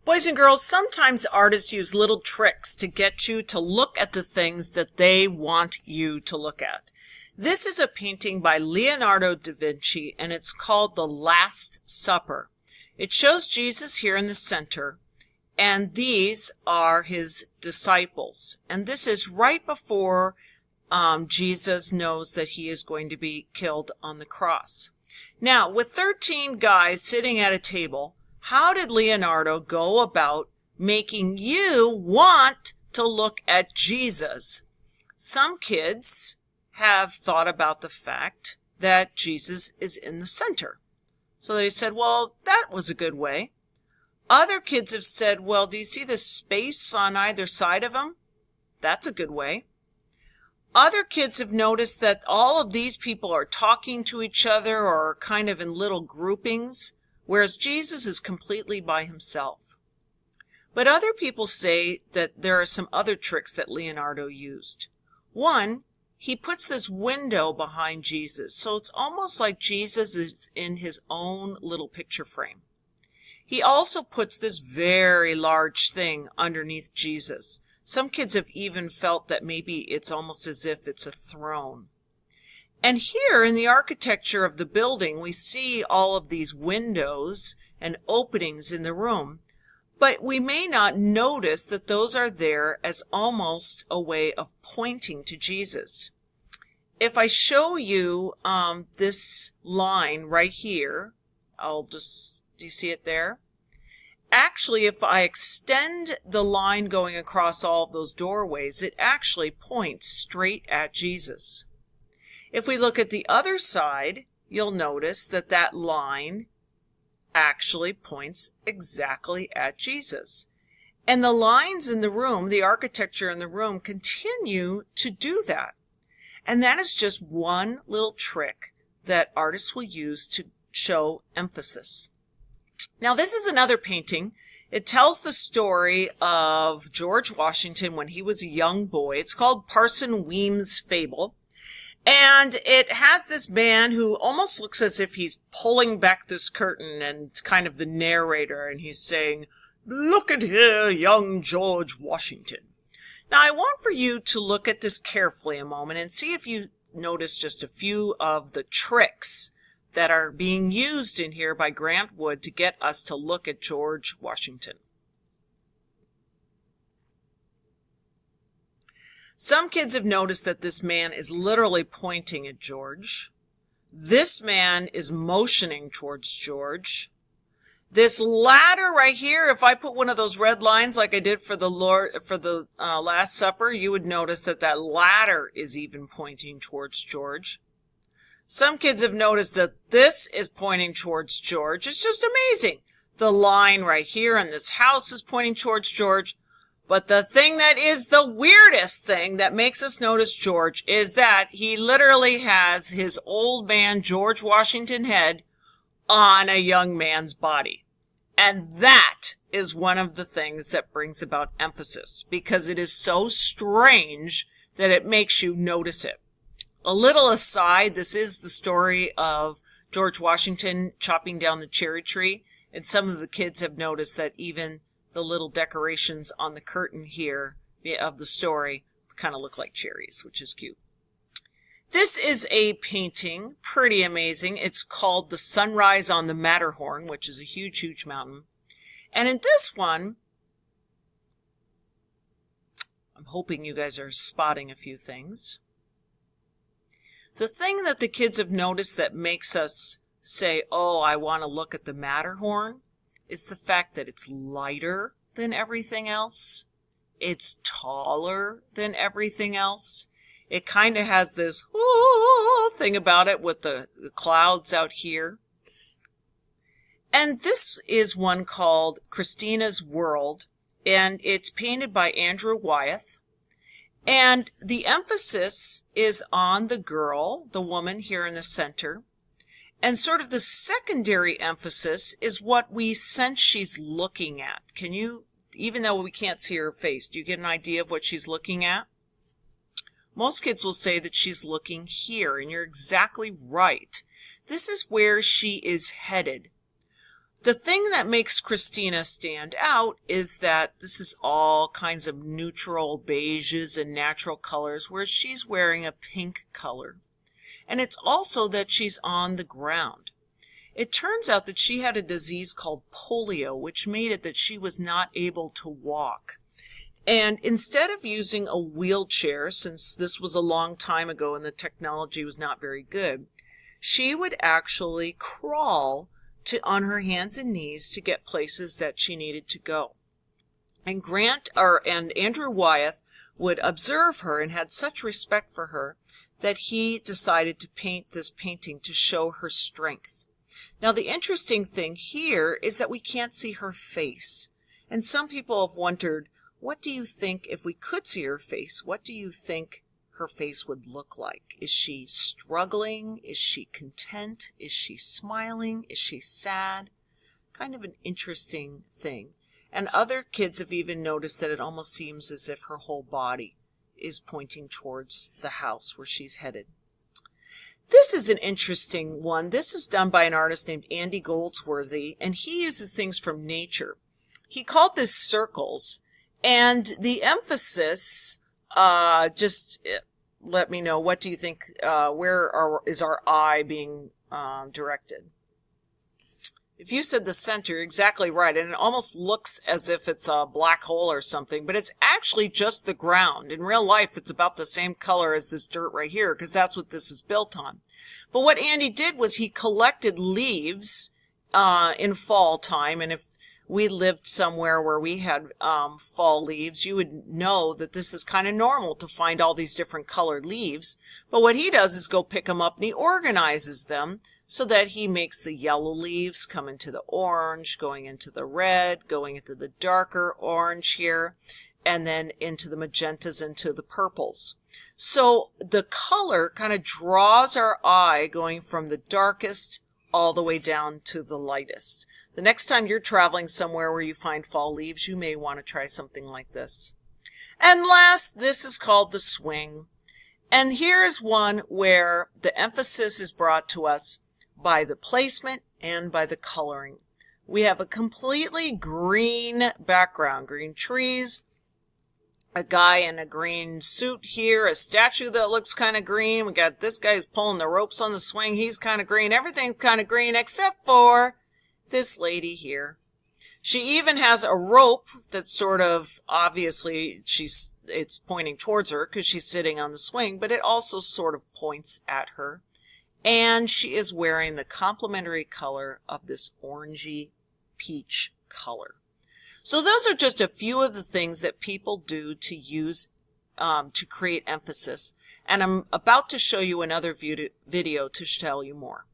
Boys and girls, sometimes artists use little tricks to get you to look at the things that they want you to look at. This is a painting by Leonardo da Vinci, and it's called The Last Supper. It shows Jesus here in the center, and these are his disciples. And this is right before Jesus knows that he is going to be killed on the cross. Now, with 13 guys sitting at a table, how did Leonardo go about making you want to look at Jesus? Some kids have thought about the fact that Jesus is in the center. So they said, well, that was a good way. Other kids have said, well, do you see the space on either side of him? That's a good way. Other kids have noticed that all of these people are talking to each other or kind of in little groupings, whereas Jesus is completely by himself. But other people say that there are some other tricks that Leonardo used. One, he puts this window behind Jesus, so it's almost like Jesus is in his own little picture frame. He also puts this very large thing underneath Jesus. Some kids have even felt that maybe it's almost as if it's a throne. And here in the architecture of the building, we see all of these windows and openings in the room, but we may not notice that those are there as almost a way of pointing to Jesus. If I show you this line right here, do you see it there? Actually, if I extend the line going across all of those doorways, it actually points straight at Jesus. If we look at the other side, you'll notice that that line actually points exactly at Jesus. And the lines in the room, the architecture in the room, continue to do that. And that is just one little trick that artists will use to show emphasis. Now, this is another painting. It tells the story of George Washington when he was a young boy. It's called Parson Weems' Fable. And it has this man who almost looks as if he's pulling back this curtain, and it's kind of the narrator, and he's saying, "Look at here, young George Washington." Now, I want for you to look at this carefully a moment and see if you notice just a few of the tricks that are being used in here by Grant Wood to get us to look at George Washington. Some kids have noticed that this man is literally pointing at George. This man is motioning towards George. This ladder right here, if I put one of those red lines like I did for the Last Supper, you would notice that that ladder is even pointing towards George. Some kids have noticed that this is pointing towards George. It's just amazing. The line right here in this house is pointing towards George. But the thing that is the weirdest thing that makes us notice George is that he literally has his old man George Washington head on a young man's body. And that is one of the things that brings about emphasis, because it is so strange that it makes you notice it. A little aside, this is the story of George Washington chopping down the cherry tree, and some of the kids have noticed that even the little decorations on the curtain here of the story kind of look like cherries, which is cute. This is a painting, pretty amazing. It's called The Sunrise on the Matterhorn, which is a huge, huge mountain. And in this one, I'm hoping you guys are spotting a few things. The thing that the kids have noticed that makes us say, oh, I want to look at the Matterhorn, is the fact that it's lighter than everything else. It's taller than everything else. It kind of has this thing about it with the clouds out here. And this is one called Christinas World, and it's painted by Andrew Wyeth. And the emphasis is on the girl, the woman here in the center. And sort of the secondary emphasis is what we sense she's looking at. Can you, even though we can't see her face, do you get an idea of what she's looking at? Most kids will say that she's looking here, and you're exactly right. This is where she is headed. The thing that makes Christina stand out is that this is all kinds of neutral beiges and natural colors, whereas she's wearing a pink color. And it's also that she's on the ground. It turns out that she had a disease called polio, which made it that she was not able to walk. And instead of using a wheelchair, since this was a long time ago and the technology was not very good, she would actually crawl on her hands and knees to get places that she needed to go. And Andrew Wyeth would observe her and had such respect for her that he decided to paint this painting to show her strength. Now, the interesting thing here is that we can't see her face. And some people have wondered, what do you think, if we could see her face, what do you think her face would look like? Is she struggling? Is she content? Is she smiling? Is she sad? Kind of an interesting thing. And other kids have even noticed that it almost seems as if her whole body is pointing towards the house where she's headed. This is an interesting one. This is done by an artist named Andy Goldsworthy, and he uses things from nature. He called this circles, and the emphasis, just let me know, what do you think, is our eye being directed? If you said the center, you're exactly right, and it almost looks as if it's a black hole or something, but it's actually just the ground. In real life, it's about the same color as this dirt right here, because that's what this is built on. But what Andy did was he collected leaves in fall time, and if we lived somewhere where we had fall leaves, you would know that this is kind of normal to find all these different colored leaves. But what he does is go pick them up and he organizes them so that he makes the yellow leaves come into the orange, going into the red, going into the darker orange here, and then into the magentas, into the purples. So the color kind of draws our eye going from the darkest all the way down to the lightest. The next time you're traveling somewhere where you find fall leaves, you may want to try something like this. And last, this is called the swing. And here's one where the emphasis is brought to us by the placement and by the coloring. We have a completely green background, green trees, a guy in a green suit here, a statue that looks kind of green. We got this guy's pulling the ropes on the swing. He's kind of green. Everything's kind of green except for this lady here. She even has a rope that's sort of, obviously it's pointing towards her because she's sitting on the swing, but it also sort of points at her. And she is wearing the complementary color of this orangey peach color. So those are just a few of the things that people do to use to create emphasis. And I'm about to show you another video to tell you more.